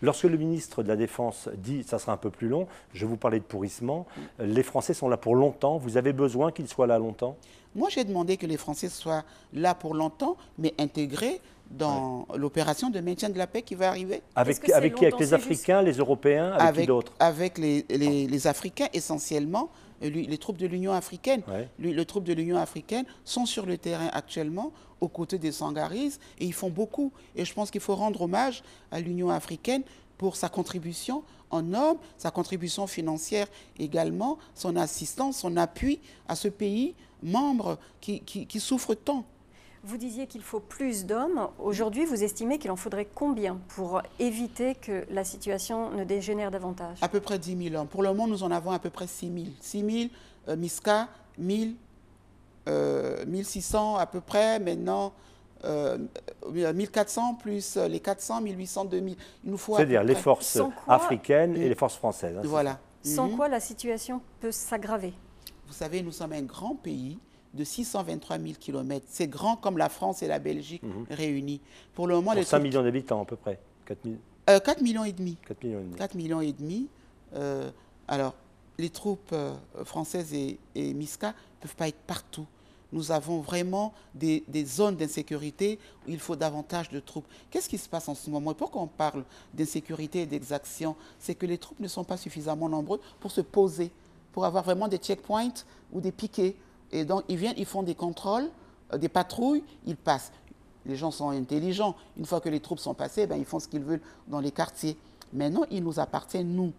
Lorsque le ministre de la Défense dit ça sera un peu plus long, je vous parlais de pourrissement, les Français sont là pour longtemps, vous avez besoin qu'ils soient là longtemps? Moi, j'ai demandé que les Français soient là pour longtemps, mais intégrés dans l'opération de maintien de la paix qui va arriver. Avec qui? Avec les Africains, les Européens, avec qui d'autres? Avec les Africains essentiellement, les troupes de l'Union africaine. Ouais. Les troupes de l'Union africaine sont sur le terrain actuellement aux côtés des Sangaris et ils font beaucoup. Et je pense qu'il faut rendre hommage à l'Union africaine pour sa contribution en hommes, sa contribution financière également, son assistance, son appui à ce pays membre qui souffre tant. Vous disiez qu'il faut plus d'hommes. Aujourd'hui, vous estimez qu'il en faudrait combien pour éviter que la situation ne dégénère davantage? À peu près 10 000 hommes. Pour le moment, nous en avons à peu près 6 000. 6 000, MISCA, 1600 à peu près. Maintenant, 1400 plus les 400, 1800, 2000. Il nous faut c'est-à-dire les forces africaines et les forces françaises. Hein, voilà. Sans quoi la situation peut s'aggraver. Vous savez, nous sommes un grand pays de 623 000 km. C'est grand comme la France et la Belgique réunis. Pour le moment, pour 5 millions d'habitants à peu près. 4 millions et demi. 4 millions et demi. 4 millions et demi. Alors, les troupes françaises et MISCA ne peuvent pas être partout. Nous avons vraiment des zones d'insécurité où il faut davantage de troupes. Qu'est-ce qui se passe en ce moment? Et pourquoi on parle d'insécurité et d'exaction? C'est que les troupes ne sont pas suffisamment nombreuses pour se poser, pour avoir vraiment des checkpoints ou des piquets. Et donc, ils viennent, ils font des contrôles, des patrouilles, ils passent. Les gens sont intelligents. Une fois que les troupes sont passées, ben, ils font ce qu'ils veulent dans les quartiers. Maintenant, il nous appartient, nous,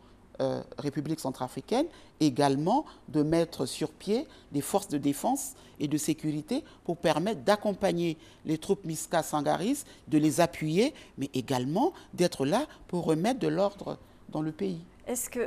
République centrafricaine, également de mettre sur pied des forces de défense et de sécurité pour permettre d'accompagner les troupes MISCA Sangaris, de les appuyer, mais également d'être là pour remettre de l'ordre dans le pays. Est-ce que